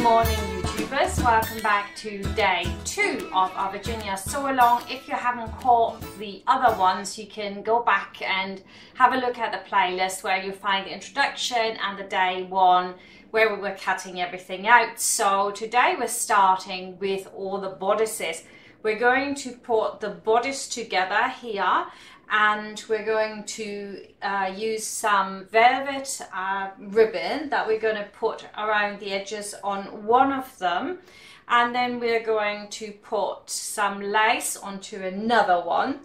morning, YouTubers. Welcome back to day 2 of our Viginia sew-along. If you haven't caught the other ones, you can go back and have a look at the playlist where you find the introduction and the day 1 where we were cutting everything out. So today we're starting with all the bodices. We're going to put the bodice together here, and we're going to use some velvet ribbon that we're going to put around the edges on one of them, and then we're going to put some lace onto another one,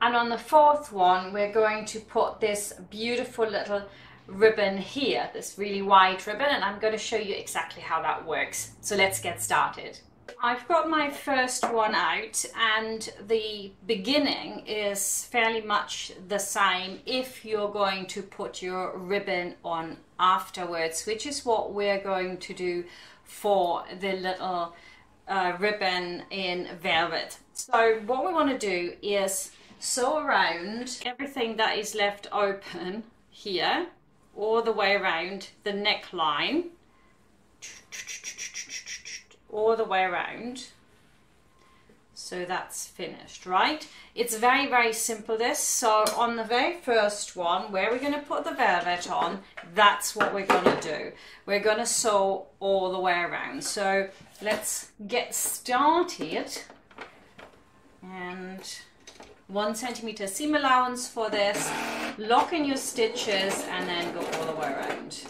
and on the fourth one we're going to put this beautiful little ribbon here, this really wide ribbon, and I'm going to show you exactly how that works. So let's get started. I've got my first one out, and the beginning is fairly much the same if you're going to put your ribbon on afterwards, which is what we're going to do for the little ribbon in velvet. So what we want to do is sew around everything that is left open here, all the way around the neckline, all the way around, so that's finished, right? It's very, very simple, this. So on the very first one where we're going to put the velvet on, that's what we're going to do. We're going to sew all the way around. So let's get started, and 1 centimeter seam allowance for this, lock in your stitches, and then go all the way around.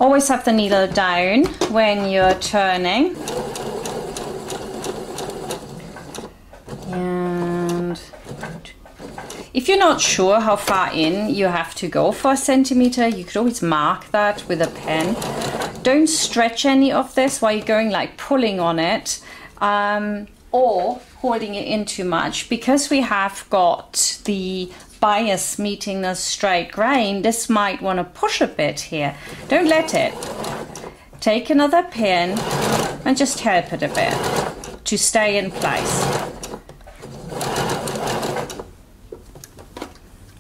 Always have the needle down when you're turning. And if you're not sure how far in you have to go for a centimeter, you could always mark that with a pen. Don't stretch any of this while you're going, like pulling on it or holding it in too much, because we have got the bias meeting the straight grain. This might want to push a bit here. Don't let it. Take another pin and just help it a bit to stay in place.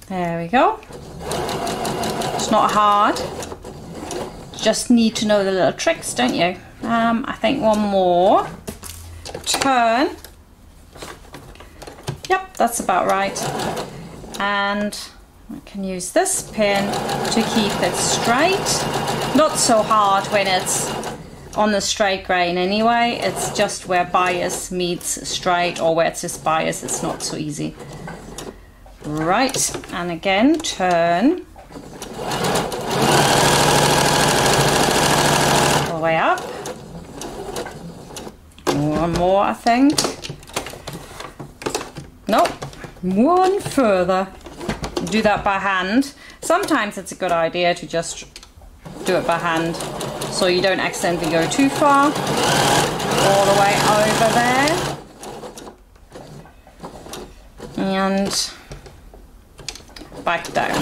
There we go. It's not hard. Just need to know the little tricks, don't you? I think one more. Turn. Yep, that's about right. And I can use this pin to keep it straight. Not so hard when it's on the straight grain anyway. It's just where bias meets straight, or where it's just bias, it's not so easy. Right, and again, turn. All the way up. One more, I think. Nope. One further. Do that by hand. Sometimes it's a good idea to just do it by hand so you don't accidentally go too far. All the way over there. And back down.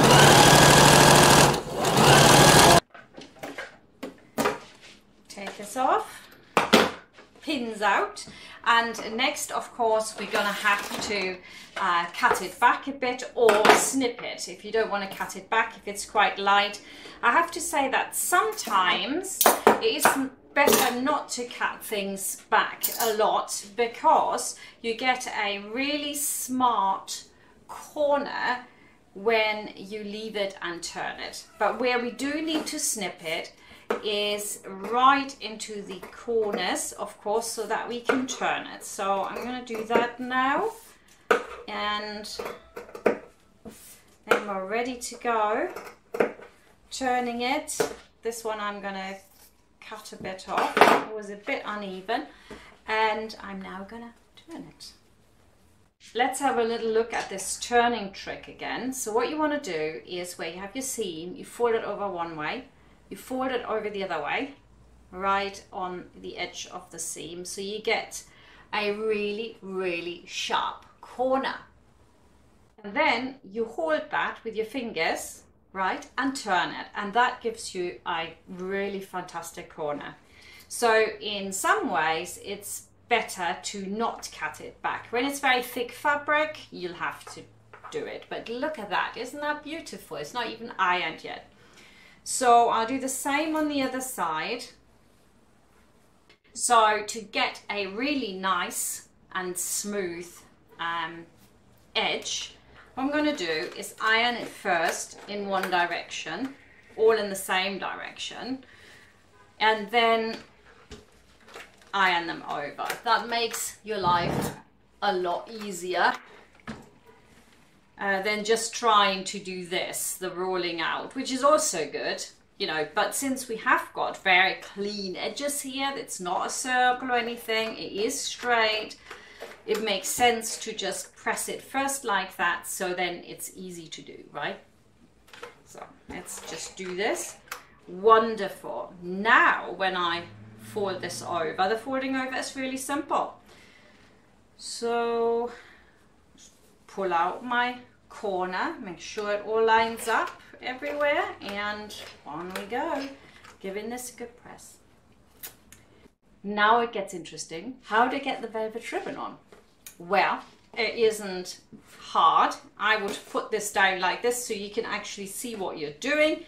Take this off. Pins out, and next, of course, we're gonna have to cut it back a bit or snip it if you don't want to cut it back, if it's quite light. I have to say that sometimes it is better not to cut things back a lot, because you get a really smart corner when you leave it and turn it. But where we do need to snip it is right into the corners, of course, so that we can turn it. So I'm going to do that now, and then we're ready to go. Turning it. This one I'm going to cut a bit off. It was a bit uneven, and I'm now going to turn it. Let's have a little look at this turning trick again. So what you want to do is, where you have your seam, you fold it over one way, you fold it over the other way, right on the edge of the seam, so you get a really, really sharp corner. And then you hold that with your fingers, right, and turn it, and that gives you a really fantastic corner. So in some ways it's better to not cut it back. When it's very thick fabric, you'll have to do it. But look at that, isn't that beautiful? It's not even ironed yet. So I'll do the same on the other side. So to get a really nice and smooth edge, what I'm going to do is iron it first in one direction, all in the same direction, and then iron them over. That makes your life a lot easier than just trying to do this, the rolling out, which is also good, you know, but since we have got very clean edges here, it's not a circle or anything, it is straight, it makes sense to just press it first like that, so then it's easy to do, right? So let's just do this. Wonderful. Now when I fold this over, the folding over is really simple. So pull out my corner, make sure it all lines up everywhere, and on we go, giving this a good press. Now it gets interesting. How to get the velvet ribbon on? Well, it isn't hard. I would put this down like this so you can actually see what you're doing.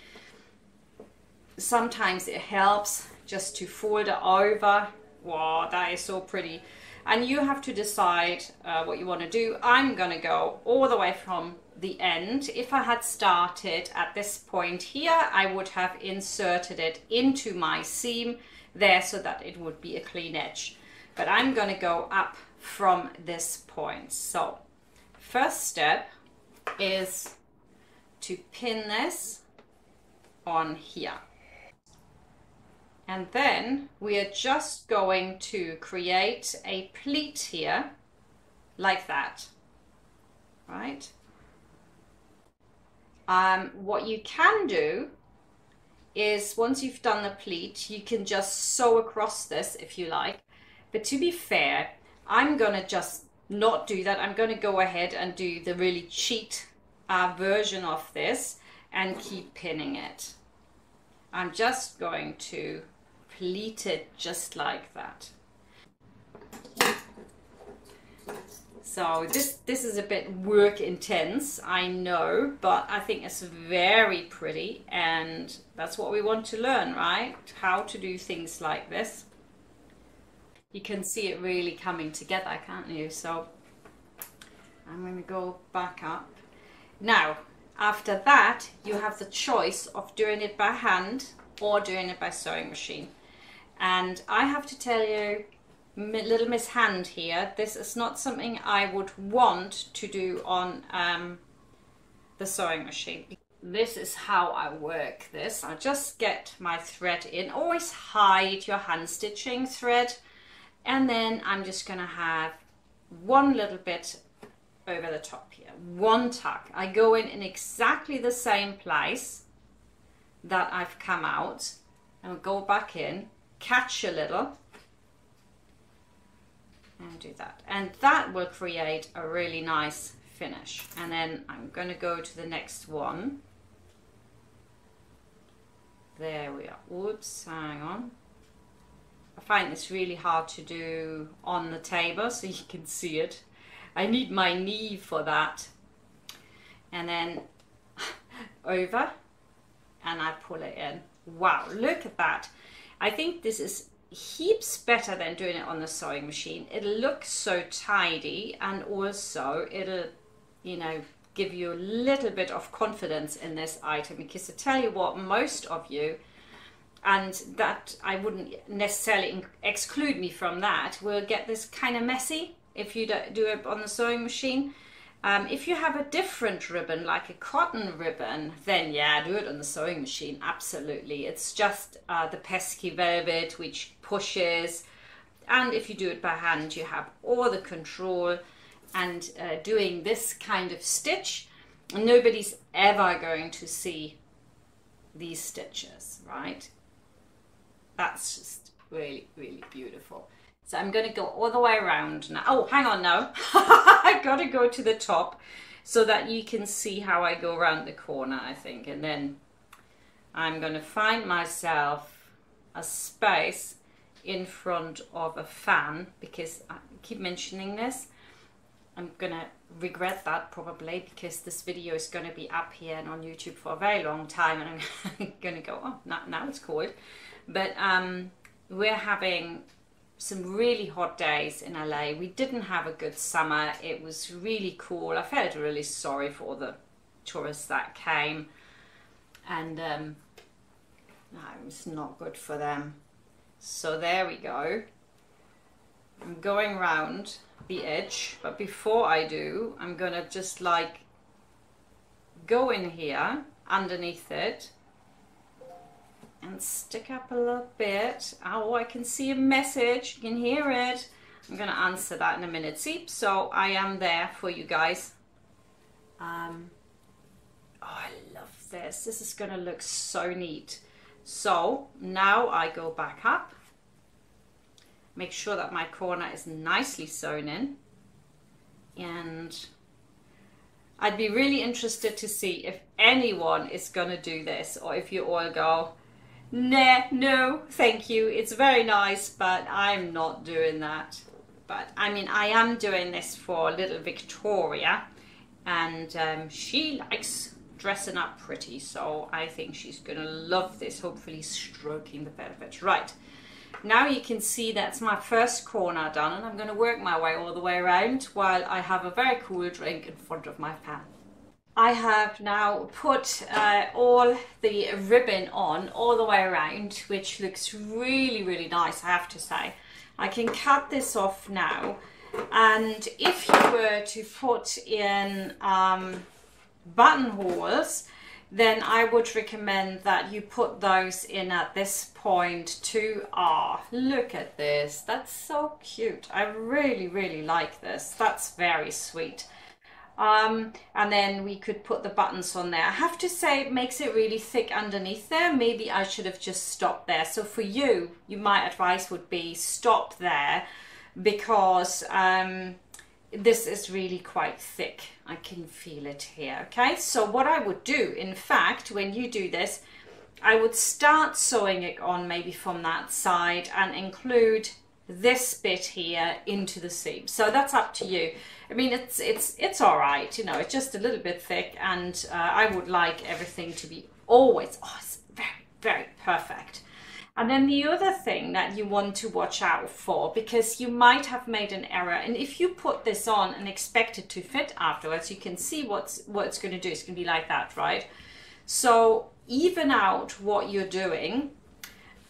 Sometimes it helps just to fold it over. Wow, that is so pretty. And you have to decide what you want to do. I'm going to go all the way from the end. If I had started at this point here, I would have inserted it into my seam there so that it would be a clean edge. But I'm going to go up from this point. So first step is to pin this on here. And then we are just going to create a pleat here, like that, right? What you can do is, once you've done the pleat, you can just sew across this if you like. But to be fair, I'm gonna just not do that. I'm gonna go ahead and do the really cheat version of this and keep pinning it. I'm just going to pleat it just like that. So this is a bit work intense, I know, but I think it's very pretty, and that's what we want to learn, right? How to do things like this. You can see it really coming together, can't you? So I'm going to go back up. Now, after that, you have the choice of doing it by hand or doing it by sewing machine. And I have to tell you, little Miss Hand here, this is not something I would want to do on the sewing machine. This is how I work this. I just get my thread in. Always hide your hand stitching thread. And then I'm just going to have one little bit over the top here. One tuck. I go in exactly the same place that I've come out. And go back in, catch a little, and do that. And that will create a really nice finish. And then I'm going to go to the next one. There we are. Oops, hang on. I find this really hard to do on the table so you can see it. I need my knee for that. And then over, and I pull it in. Wow, look at that. I think this is heaps better than doing it on the sewing machine. It'll look so tidy, and also it'll, you know, give you a little bit of confidence in this item, because I tell you what, most of you, and that I wouldn't necessarily exclude me from that, will get this kind of messy if you do it on the sewing machine. If you have a different ribbon, like a cotton ribbon, then yeah, do it on the sewing machine, absolutely. It's just the pesky velvet which pushes, and if you do it by hand, you have all the control. And doing this kind of stitch, nobody's ever going to see these stitches, right? That's just really, really beautiful. So I'm going to go all the way around now. Oh, hang on now. I got to go to the top so that you can see how I go around the corner, I think. And then I'm going to find myself a space in front of a fan, because I keep mentioning this. I'm gonna regret that probably, because this video is gonna be up here and on YouTube for a very long time, and I'm gonna go, oh, now it's cold. But we're having some really hot days in LA. We didn't have a good summer. It was really cool. I felt really sorry for all the tourists that came, and no, it's not good for them. So there we go. I'm going round the edge, but before I do, I'm gonna just like go in here underneath it and stick up a little bit. Oh, I can see a message, you can hear it. I'm gonna answer that in a minute. See, so I am there for you guys. Oh, I love this. This is gonna look so neat. So now I go back up, make sure that my corner is nicely sewn in, and I'd be really interested to see if anyone is gonna do this, or if you all go, nah, no, thank you, it's very nice, but I'm not doing that. But I mean, I am doing this for little Victoria, and she likes dressing up pretty, so I think she's gonna love this, hopefully stroking the velvet. Right, now you can see that's my first corner done, and I'm gonna work my way all the way around while I have a very cool drink in front of my pan. I have now put all the ribbon on all the way around, which looks really, really nice, I have to say. I can cut this off now, and if you were to put in buttonholes, then I would recommend that you put those in at this point too. Ah, look at this, that's so cute. I really, really like this. That's very sweet. And then we could put the buttons on there. I have to say, it makes it really thick underneath there. Maybe I should have just stopped there. So for you, my advice would be stop there, because this is really quite thick. I can feel it here. Okay, so what I would do, in fact, when you do this, I would start sewing it on maybe from that side and include this bit here into the seam. So that's up to you. I mean, it's all right, you know, it's just a little bit thick, and I would like everything to be always, oh, it's very, very perfect. And then the other thing that you want to watch out for, because you might have made an error, and if you put this on and expect it to fit afterwards, you can see what it's going to do. It's going to be like that, right? So even out what you're doing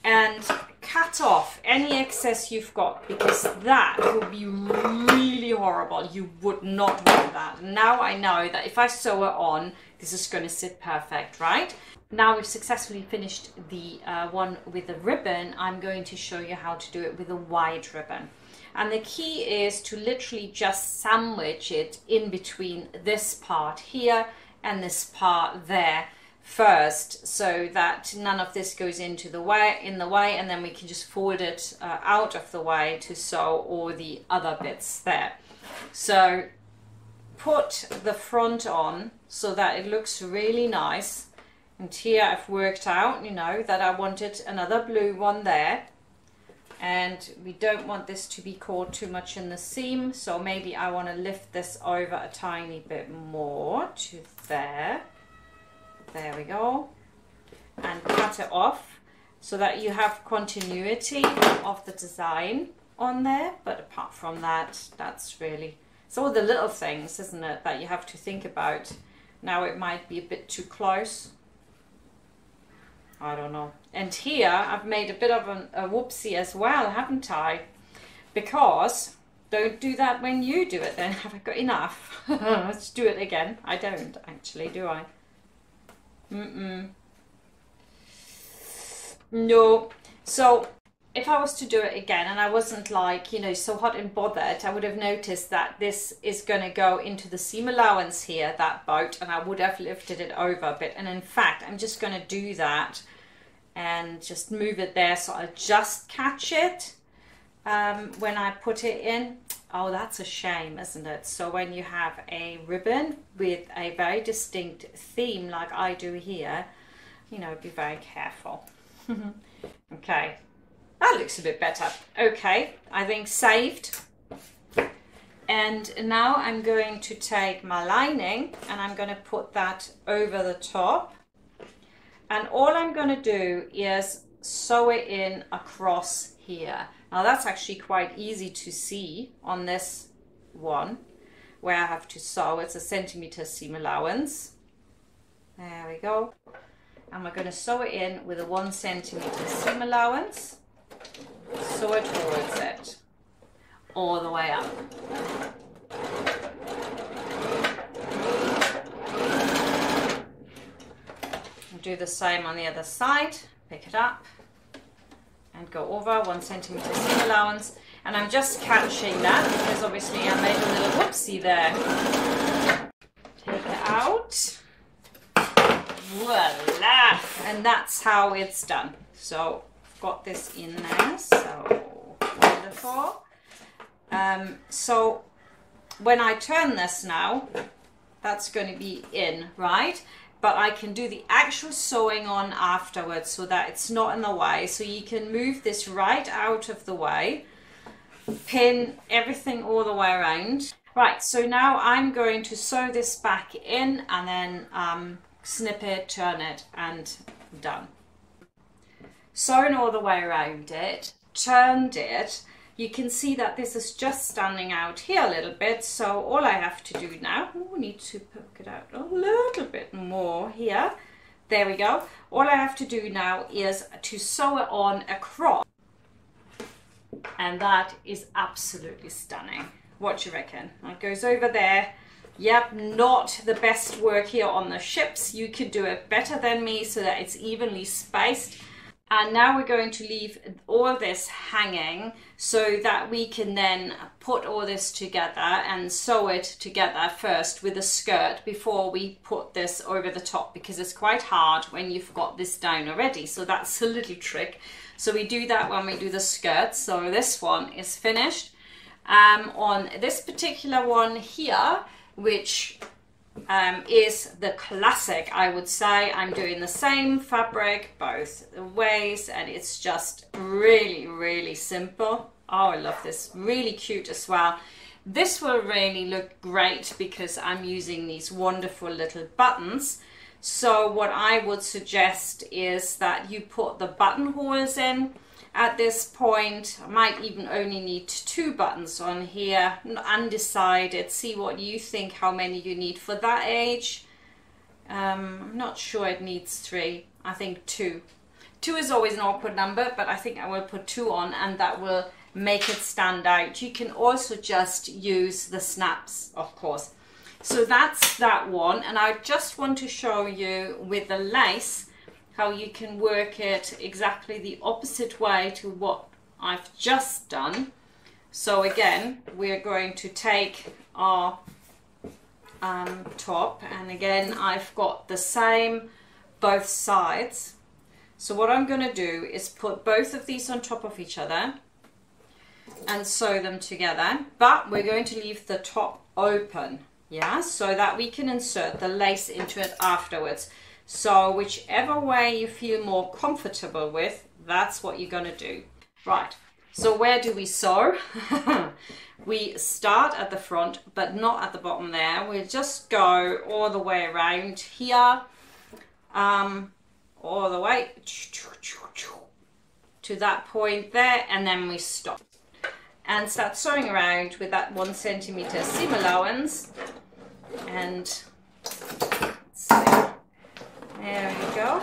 and cut off any excess you've got, because that would be really horrible. You would not want that. Now I know that if I sew it on, this is going to sit perfect, right? Now we've successfully finished the one with the ribbon. I'm going to show you how to do it with a wide ribbon. And the key is to literally just sandwich it in between this part here and this part there first, so that none of this goes in the way, and then we can just fold it out of the way to sew all the other bits there. So put the front on so that it looks really nice. And here I've worked out, you know, that I wanted another blue one there, and we don't want this to be caught too much in the seam, so maybe I want to lift this over a tiny bit more to there. There we go, and cut it off so that you have continuity of the design on there. But apart from that, that's really, it's all the little things, isn't it, that you have to think about. Now it might be a bit too close, I don't know. And here I've made a bit of a whoopsie as well, haven't I? Because don't do that when you do it then. Have I got enough? Let's do it again. I don't actually, do I? No. So if I was to do it again and I wasn't like, you know, so hot and bothered, I would have noticed that this is going to go into the seam allowance here, that boat, and I would have lifted it over a bit. And in fact, I'm just going to do that and just move it there, so I'll just catch it when I put it in. Oh, that's a shame, isn't it? So when you have a ribbon with a very distinct theme like I do here, you know, be very careful. Okay, that looks a bit better. Okay, I think saved. And now I'm going to take my lining and I'm going to put that over the top. And all I'm going to do is sew it in across here. Now that's actually quite easy to see on this one where I have to sew. It's a centimeter seam allowance. There we go. And we're going to sew it in with a 1 centimeter seam allowance. Sew it towards it all the way up. Do the same on the other side. Pick it up and go over 1 centimeter seam allowance. And I'm just catching that because obviously I made a little whoopsie there. Take it out. Voila! And that's how it's done. So I've got this in there, so wonderful. So when I turn this now, that's going to be in, right? But I can do the actual sewing on afterwards so that it's not in the way. So you can move this right out of the way, pin everything all the way around. Right, so now I'm going to sew this back in and then snip it, turn it, and done. Sewn all the way around it, turned it. You can see that this is just standing out here a little bit, so all I have to do now, we need to poke it out a little bit more here. There we go. All I have to do now is to sew it on across, and that is absolutely stunning. What do you reckon? It goes over there. Yep, not the best work here on the ships. You could do it better than me so that it's evenly spaced. And now we're going to leave all this hanging so that we can then put all this together and sew it together first with a skirt before we put this over the top, because it's quite hard when you've got this down already. So that's a little trick. So we do that when we do the skirt. So this one is finished. On this particular one here, which is the classic, I would say, I'm doing the same fabric both ways, and it's just really, really simple. Oh, I love this. Really cute as well. This will really look great because I'm using these wonderful little buttons. So what I would suggest is that you put the buttonholes in. At this point, I might even only need 2 buttons on here. Undecided. See what you think, how many you need for that age. I'm not sure it needs 3. I think 2. 2 is always an awkward number, but I think I will put 2 on, and that will make it stand out. You can also just use the snaps, of course. So that's that one, and I just want to show you with the lace how you can work it exactly the opposite way to what I've just done. So again, we're going to take our top, and again I've got the same both sides. So what I'm going to do is put both of these on top of each other and sew them together, but we're going to leave the top open, yeah, so that we can insert the lace into it afterwards. So whichever way you feel more comfortable with, that's what you're going to do. Right, so where do we sew? We start at the front, but not at the bottom there. We'll just go all the way around here, all the way to that point there, and then we stop. And start sewing around with that 1 centimeter seam allowance. And let's see. There we go.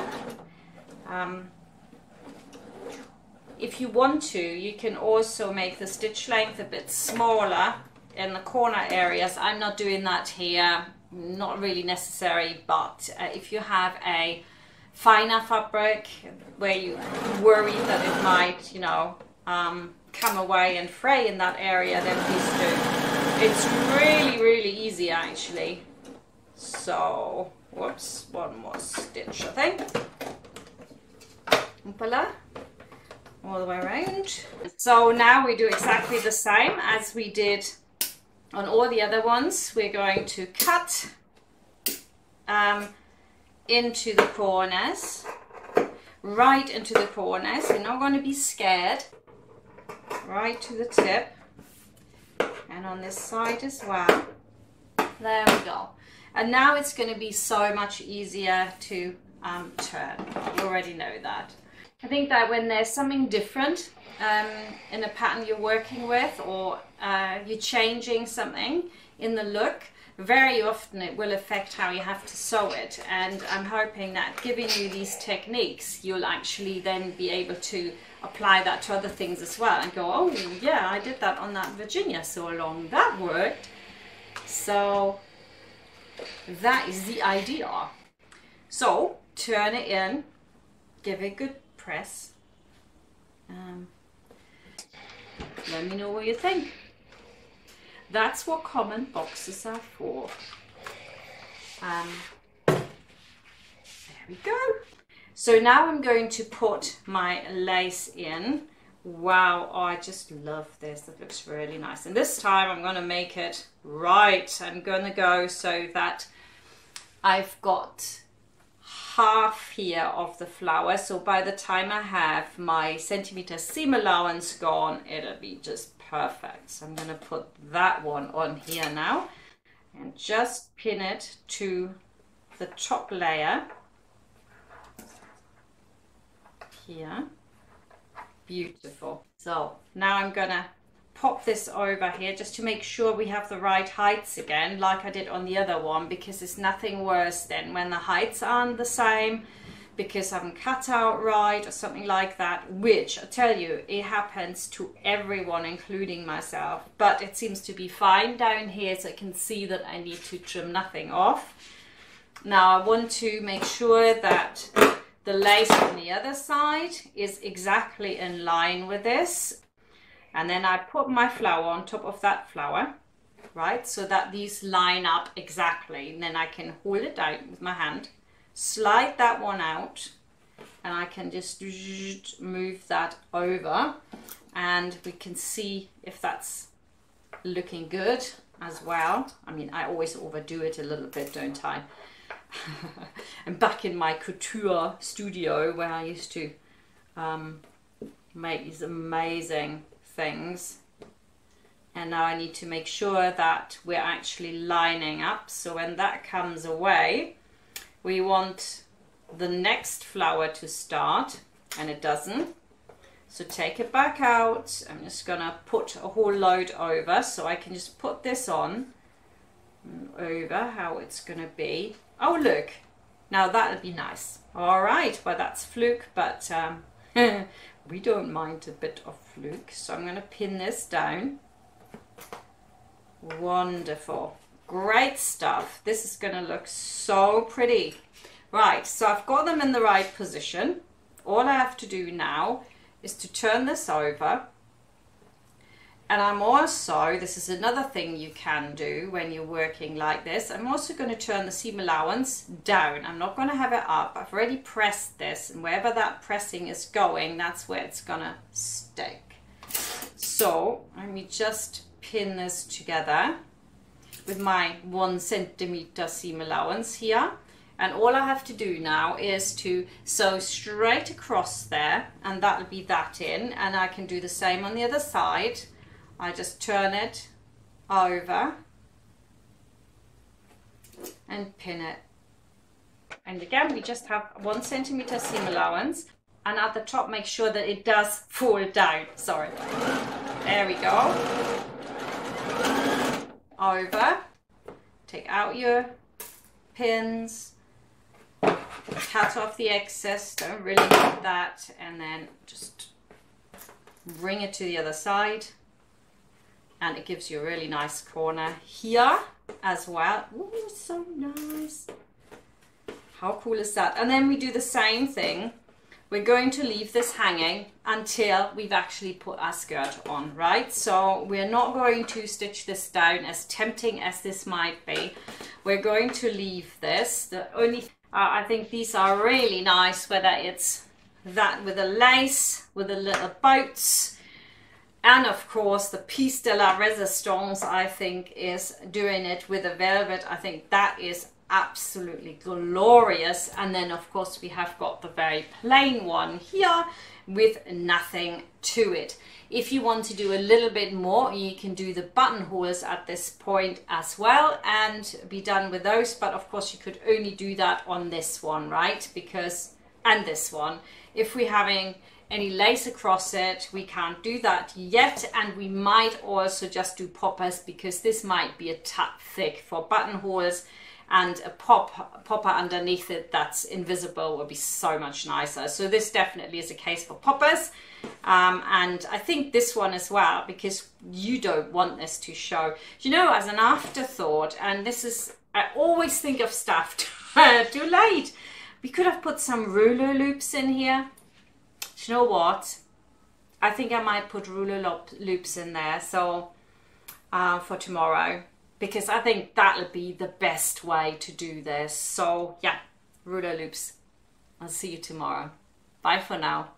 If you want to, you can also make the stitch length a bit smaller in the corner areas. I'm not doing that here, not really necessary, but if you have a finer fabric where you worry that it might, you know, come away and fray in that area, then please do. It's really, really easy actually. So, whoops, one more stitch, I think. Voila. All the way around. So now we do exactly the same as we did on all the other ones. We're going to cut into the corners, right into the corners. You're not going to be scared. Right to the tip, and on this side as well. There we go. And now it's going to be so much easier to turn. You already know that. I think that when there's something different in a pattern you're working with, or you're changing something in the look, very often it will affect how you have to sew it. And I'm hoping that giving you these techniques, you'll actually then be able to apply that to other things as well and go, oh yeah, I did that on that Viginia sew-along, that worked. So that is the idea. So turn it in, give it a good press. Let me know what you think. That's what comment boxes are for. There we go. So now I'm going to put my lace in. Wow, oh, I just love this. It looks really nice. And this time I'm going to make it right. I'm going to go so that I've got half here of the flower. So by the time I have my centimeter seam allowance gone, it'll be just perfect. So I'm going to put that one on here now and just pin it to the top layer here. Beautiful. So now I'm gonna pop this over here just to make sure we have the right heights again, like I did on the other one, because it's nothing worse than when the heights aren't the same because I haven't cut out right or something like that, which I tell you, it happens to everyone, including myself. But it seems to be fine down here, so I can see that I need to trim nothing off. Now I want to make sure that the lace on the other side is exactly in line with this. And then I put my flower on top of that flower, right? So that these line up exactly. And then I can hold it down with my hand, slide that one out, and I can just move that over. And we can see if that's looking good as well. I mean, I always overdo it a little bit, don't I? I'm back in my couture studio where I used to make these amazing things, and now I need to make sure that we're actually lining up. So when that comes away, we want the next flower to start, and it doesn't. So take it back out. I'm just gonna put a whole load over, so I can just put this on and over how it's gonna be. Oh look, now that'll be nice. All right, well that's fluke, but we don't mind a bit of fluke. So I'm going to pin this down. Wonderful, great stuff. This is going to look so pretty. Right, so I've got them in the right position. All I have to do now is to turn this over. And I'm also, this is another thing you can do when you're working like this, I'm also going to turn the seam allowance down. I'm not going to have it up. I've already pressed this, and wherever that pressing is going, that's where it's going to stick. So let me just pin this together with my 1 centimeter seam allowance here. And all I have to do now is to sew straight across there, and that'll be that in. And I can do the same on the other side. I just turn it over and pin it. And again, we just have 1 centimeter seam allowance. And at the top, make sure that it does fall down. Sorry. There we go. Over. Take out your pins. Cut off the excess. Don't really need that. And then just bring it to the other side. And it gives you a really nice corner here as well. Ooh, so nice. How cool is that? And then we do the same thing. We're going to leave this hanging until we've actually put our skirt on, right? So we're not going to stitch this down, as tempting as this might be. We're going to leave this. The only, I think these are really nice, whether it's that with a lace, with the little boats, and of course the piece de la resistance, I think, is doing it with a velvet. I think that is absolutely glorious. And then of course we have got the very plain one here with nothing to it. If you want to do a little bit more, you can do the buttonholes at this point as well and be done with those. But of course you could only do that on this one, right? Because, and this one, if we're having any lace across it, we can't do that yet. And we might also just do poppers, because this might be a tad thick for buttonholes, and a popper underneath it that's invisible will be so much nicer. So this definitely is a case for poppers. And I think this one as well, because you don't want this to show. You know, as an afterthought, and this is, I always think of stuff too late. We could have put some ruler loops in here. You know what? I think I might put ruler loops in there, so for tomorrow, because I think that'll be the best way to do this. So yeah, ruler loops. I'll see you tomorrow. Bye for now.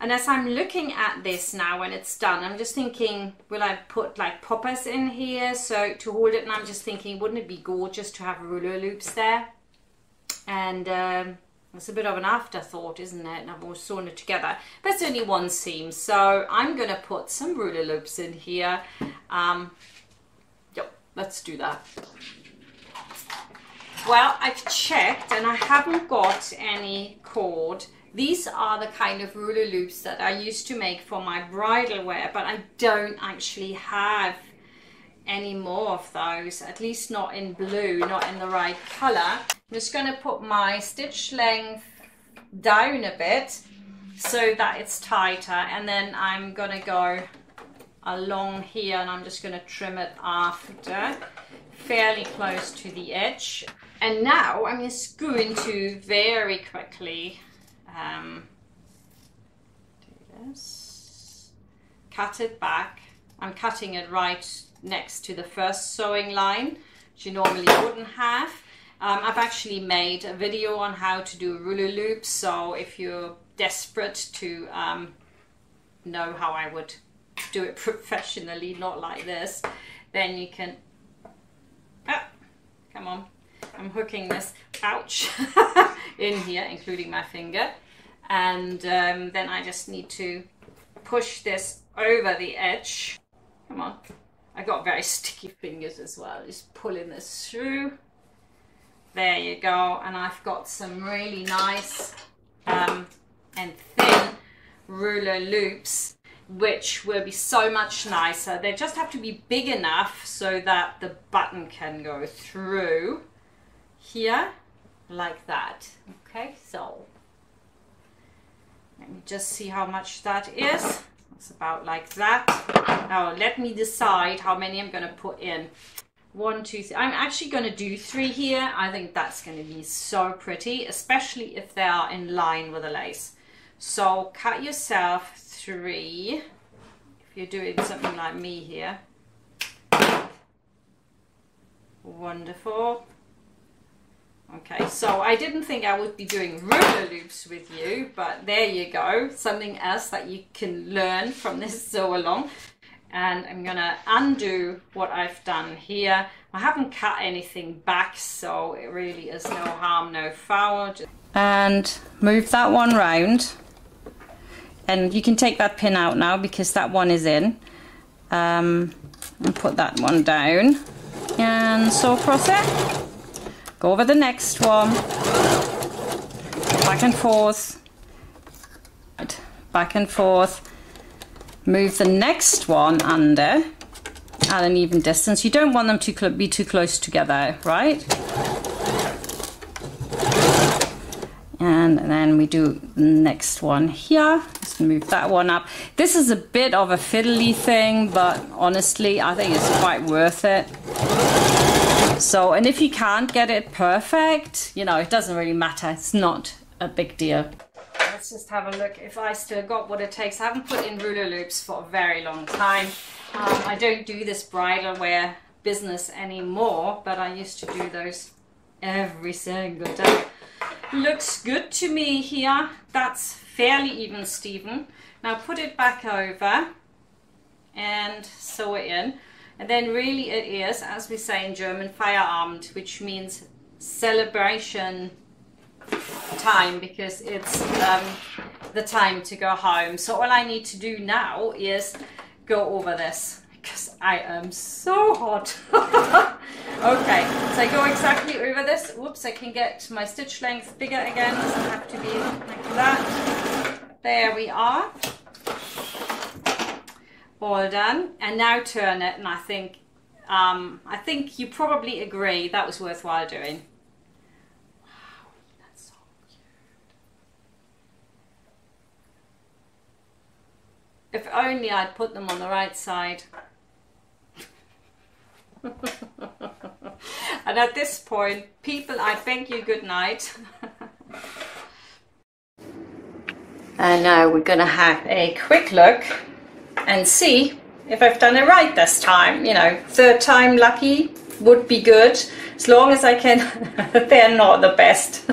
And as I'm looking at this now when it's done, I'm just thinking, will I put like poppers in here so to hold it? And I'm just thinking, wouldn't it be gorgeous to have ruler loops there? And it's a bit of an afterthought, isn't it? And I've all sewn it together. But it's only one seam, so I'm going to put some ruler loops in here. Yep, let's do that. Well, I've checked and I haven't got any cord. These are the kind of ruler loops that I used to make for my bridal wear, but I don't actually have any more of those, at least not in blue, not in the right color. I'm just going to put my stitch length down a bit so that it's tighter, and then I'm going to go along here and I'm just going to trim it after, fairly close to the edge. And now I'm just going to very quickly do this, cut it back. I'm cutting it right next to the first sewing line, which you normally wouldn't have. I've actually made a video on how to do ruler loops, so if you're desperate to know how I would do it professionally, not like this, then you can, come on, I'm hooking this, ouch, in here, including my finger, and then I just need to push this over the edge. Come on. I got very sticky fingers as well, just pulling this through. There you go. And I've got some really nice and thin ruler loops, which will be so much nicer. They just have to be big enough so that the button can go through here like that. Okay, so let me just see how much that is. It's about like that. Now let me decide how many I'm going to put in. 1, 2, 3. I'm actually going to do 3 here. I think that's going to be so pretty, especially if they are in line with the lace. So cut yourself 3 if you're doing something like me here. Wonderful. Okay, so I didn't think I would be doing ruler loops with you, but there you go. Something else that you can learn from this sew along. And I'm gonna undo what I've done here. I haven't cut anything back, so it really is no harm, no foul. And move that one round. And you can take that pin out now because that one is in. And put that one down. And sew across it. Go over the next one, back and forth, back and forth. Move the next one under at an even distance. You don't want them to be too close together, right? And then we do the next one here. Just move that one up. This is a bit of a fiddly thing, but honestly, I think it's quite worth it. So, and if you can't get it perfect, you know, it doesn't really matter. It's not a big deal. Let's just have a look if I still got what it takes. I haven't put in ruler loops for a very long time. I don't do this bridal wear business anymore, but I used to do those every single day. Looks good to me here. That's fairly even, Stephen. Now put it back over and sew it in. And then really it is, as we say in German, Feierabend, which means celebration time, because it's the time to go home. So all I need to do now is go over this, because I am so hot. Okay, so I go exactly over this. Whoops, I can get my stitch length bigger again. Doesn't have to be like that. There we are. All done. And now turn it, and I think you probably agree that was worthwhile doing. Wow, that's so cute. If only I'd put them on the right side. And at this point, people, I beg you good night. And now we're gonna have a quick look and see if I've done it right this time. You know, third time lucky would be good, as long as I can. They're not the best.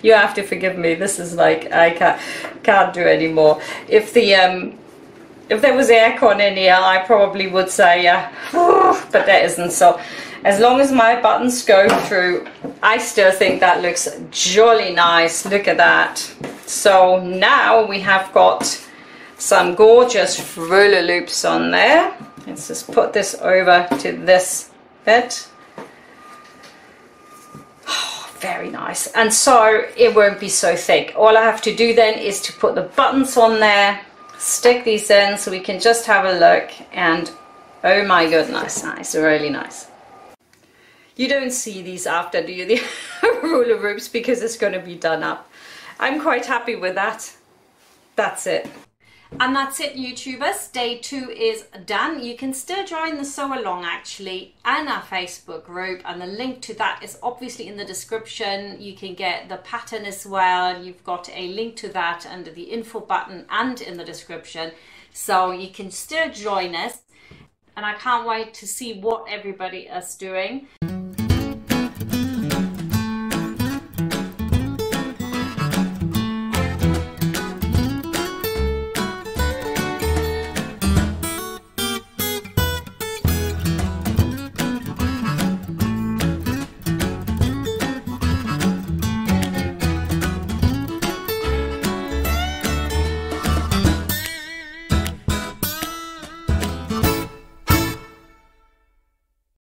You have to forgive me. This is like, I can't do anymore. If there was aircon in here, I probably would say yeah, but there isn't. So as long as my buttons go through, I still think that looks jolly nice. Look at that. So now we have got some gorgeous roller loops on there. Let's just put this over to this bit. Oh, very nice. And so it won't be so thick. All I have to do then is to put the buttons on there, stick these in so we can just have a look, and oh my goodness, nice, really nice. You don't see these after, do you, the roller loops, because it's going to be done up. I'm quite happy with that. That's it. And that's it, YouTubers. Day 2 is done. You can still join the sew-along actually and our Facebook group, and the link to that is obviously in the description. You can get the pattern as well. You've got a link to that under the info button and in the description, so you can still join us. And I can't wait to see what everybody is doing.